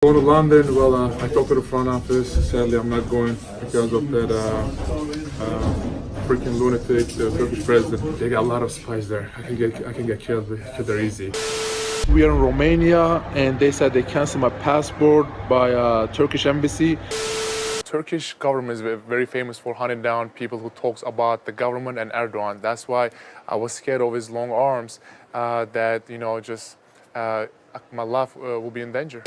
Going to London, well, I talked to the front office. Sadly, I'm not going because of that freaking lunatic, the Turkish president. They got a lot of spies there. I can get killed there easy. We are in Romania, and they said they canceled my passport by Turkish embassy. Turkish government is very famous for hunting down people who talks about the government and Erdogan. That's why I was scared of his long arms, that, you know, just my life will be in danger.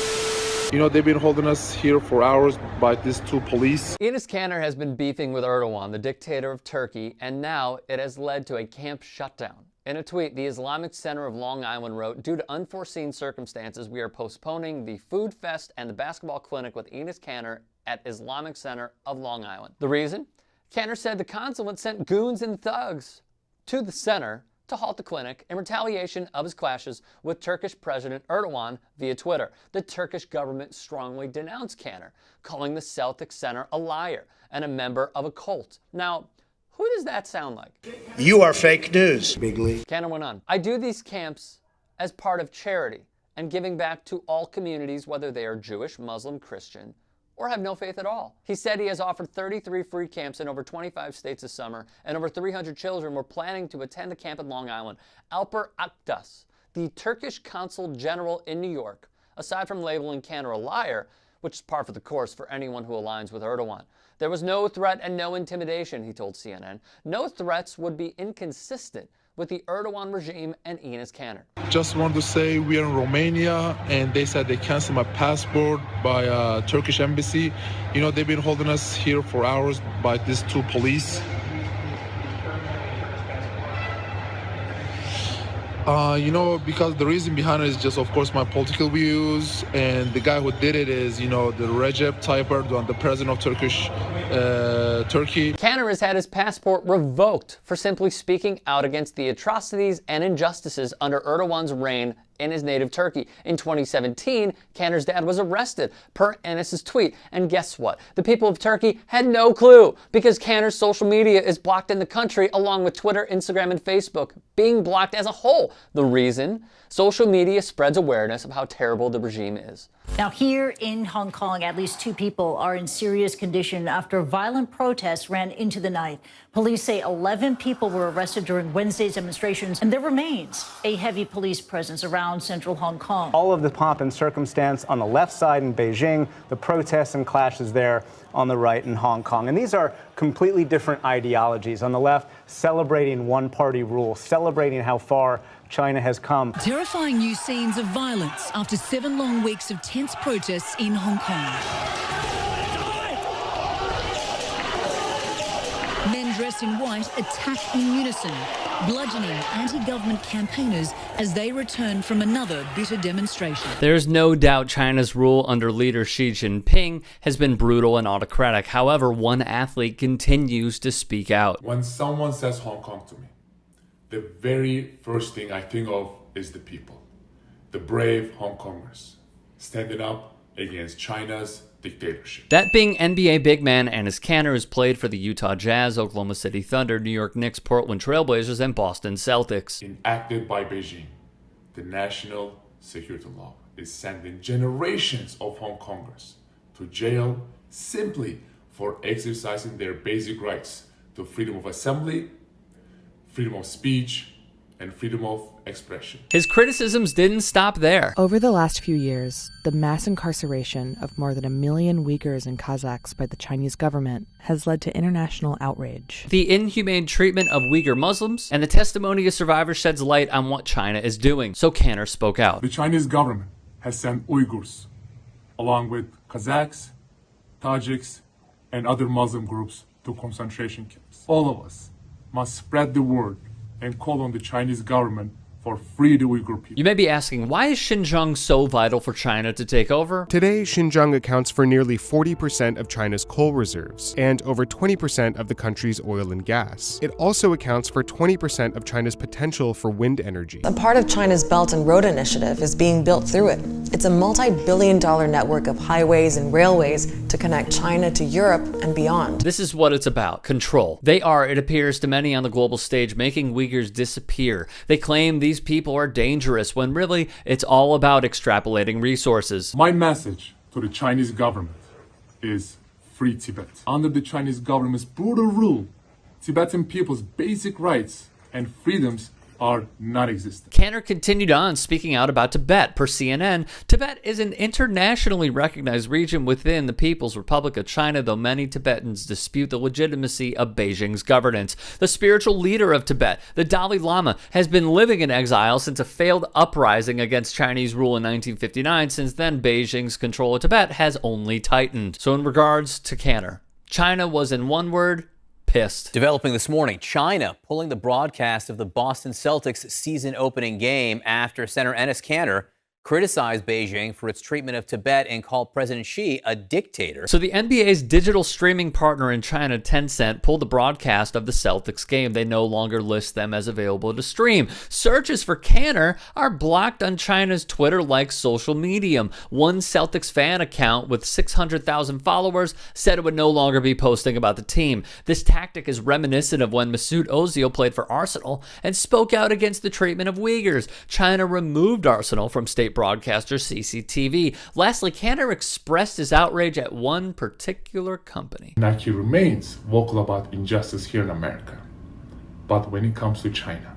You know, they've been holding us here for hours by these two police. Enes Kanter has been beefing with Erdogan, the dictator of Turkey, and now it has led to a camp shutdown. In a tweet, the Islamic Center of Long Island wrote, "Due to unforeseen circumstances, we are postponing the food fest and the basketball clinic with Enes Kanter at Islamic Center of Long Island." The reason? Kanter said the consulate sent goons and thugs to the center to halt the clinic in retaliation of his clashes with Turkish President Erdogan via Twitter. The Turkish government strongly denounced Kanter, calling the Celtic Center a liar and a member of a cult. Now, who does that sound like? You are fake news. Bigly. Kanter went on, "I do these camps as part of charity and giving back to all communities, whether they are Jewish, Muslim, Christian, or have no faith at all." He said he has offered 33 free camps in over 25 states this summer, and over 300 children were planning to attend the camp in Long Island. Alper Aktas, the Turkish consul general in New York, aside from labeling Kanter a liar, which is par for the course for anyone who aligns with Erdogan, there was no threat and no intimidation, he told CNN. No threats would be inconsistent with the Erdogan regime and Enes Kanter. Just wanted to say we are in Romania, and they said they canceled my passport by Turkish embassy. You know, they've been holding us here for hours by these two police. You know, because the reason behind it is just, of course, my political views, and the guy who did it is, you know, the Recep Tayyip Erdogan, the president of Turkey. Kanter has had his passport revoked for simply speaking out against the atrocities and injustices under Erdogan's reign in his native Turkey. In 2017, Kanter's dad was arrested, per Enes's tweet. And guess what? The people of Turkey had no clue, because Kanter's social media is blocked in the country, along with Twitter, Instagram, and Facebook being blocked as a whole. The reason? Social media spreads awareness of how terrible the regime is. Now, here in Hong Kong, at least 2 people are in serious condition after violent protests ran into the night. Police say 11 people were arrested during Wednesday's demonstrations, and there remains a heavy police presence around central Hong Kong. All of the pomp and circumstance on the left side in Beijing, the protests and clashes there on the right in Hong Kong. And these are completely different ideologies. On the left, celebrating one-party rule, celebrating how far China has come. Terrifying new scenes of violence after 7 long weeks of tense protests in Hong Kong. Men dressed in white attack in unison, bludgeoning anti-government campaigners as they return from another bitter demonstration. There's no doubt China's rule under leader Xi Jinping has been brutal and autocratic. However, one athlete continues to speak out. When someone says Hong Kong to me, the very first thing I think of is the people, the brave Hong Kongers, standing up against China's dictatorship. That being NBA big man Enes Kanter, who's played for the Utah Jazz, Oklahoma City Thunder, New York Knicks, Portland Trailblazers, and Boston Celtics. Enacted by Beijing, the national security law is sending generations of Hong Kongers to jail simply for exercising their basic rights to freedom of assembly, freedom of speech, and freedom of expression. His criticisms didn't stop there. Over the last few years, the mass incarceration of more than 1 million Uyghurs and Kazakhs by the Chinese government has led to international outrage. The inhumane treatment of Uyghur Muslims and the testimony of survivors sheds light on what China is doing, so Kanter spoke out. The Chinese government has sent Uyghurs, along with Kazakhs, Tajiks, and other Muslim groups, to concentration camps. All of us must spread the word and call on the Chinese government for free the Uyghur people. You may be asking, why is Xinjiang so vital for China to take over? Today, Xinjiang accounts for nearly 40% of China's coal reserves and over 20% of the country's oil and gas. It also accounts for 20% of China's potential for wind energy. A part of China's Belt and Road Initiative is being built through it. It's a multi-billion-dollar network of highways and railways to connect China to Europe and beyond. This is what it's about: control. They are, it appears to many on the global stage, making Uyghurs disappear. They claim these people are dangerous, when really it's all about extrapolating resources. My message to the Chinese government is free Tibet. Under the Chinese government's brutal rule, Tibetan people's basic rights and freedoms are non-existent. Kanter continued on, speaking out about Tibet. Per CNN, Tibet is an internationally recognized region within the People's Republic of China, though many Tibetans dispute the legitimacy of Beijing's governance. The spiritual leader of Tibet, the Dalai Lama, has been living in exile since a failed uprising against Chinese rule in 1959. Since then, Beijing's control of Tibet has only tightened. So in regards to Kanter, China was, in one word, pissed. Developing this morning, China pulling the broadcast of the Boston Celtics season opening game after center Enes Kanter criticized Beijing for its treatment of Tibet and called President Xi a dictator. So the NBA's digital streaming partner in China, Tencent, pulled the broadcast of the Celtics game. They no longer list them as available to stream. Searches for Kanter are blocked on China's Twitter-like social medium. One Celtics fan account with 600,000 followers said it would no longer be posting about the team. This tactic is reminiscent of when Mesut Ozil played for Arsenal and spoke out against the treatment of Uyghurs. China removed Arsenal from state broadcaster CCTV. Lastly, Kanter expressed his outrage at one particular company. Nike remains vocal about injustice here in America, but when it comes to China,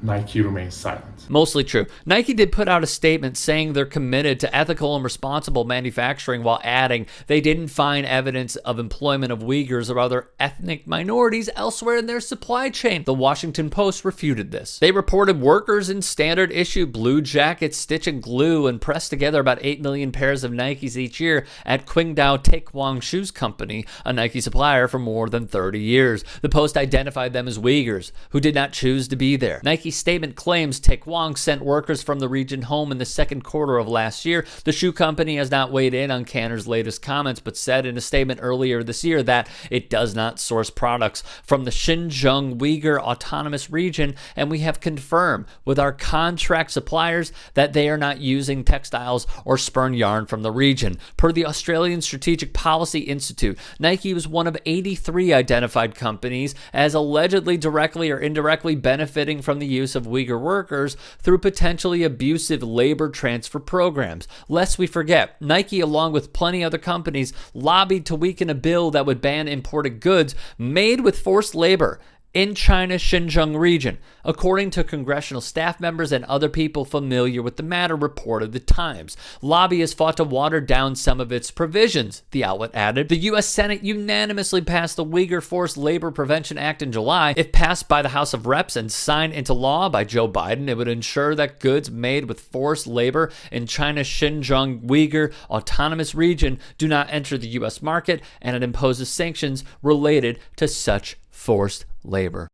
Nike remains silent. Mostly true. Nike did put out a statement saying they're committed to ethical and responsible manufacturing, while adding they didn't find evidence of employment of Uyghurs or other ethnic minorities elsewhere in their supply chain. The Washington Post refuted this. They reported workers in standard issue blue jackets stitch and glue and press together about 8 million pairs of Nikes each year at Qingdao Taekwang Shoes Company, a Nike supplier for more than 30 years. The Post identified them as Uyghurs who did not choose to be there. Nike's statement claims Taekwang sent workers from the region home in the second quarter of last year. The shoe company has not weighed in on Kanter's latest comments, but said in a statement earlier this year that it does not source products from the Xinjiang Uyghur Autonomous Region, and we have confirmed with our contract suppliers that they are not using textiles or spun yarn from the region. Per the Australian Strategic Policy Institute, Nike was one of 83 identified companies as allegedly directly or indirectly benefiting from the use of Uyghur workers through potentially abusive labor transfer programs. Lest we forget, Nike, along with plenty other companies, lobbied to weaken a bill that would ban imported goods made with forced labor in China's Xinjiang region. According to congressional staff members and other people familiar with the matter, reported the Times. Lobbyists fought to water down some of its provisions, the outlet added. The U.S. Senate unanimously passed the Uyghur Forced Labor Prevention Act in July. If passed by the House of Reps and signed into law by Joe Biden, it would ensure that goods made with forced labor in China's Xinjiang Uyghur Autonomous Region do not enter the U.S. market, and it imposes sanctions related to such forced labor.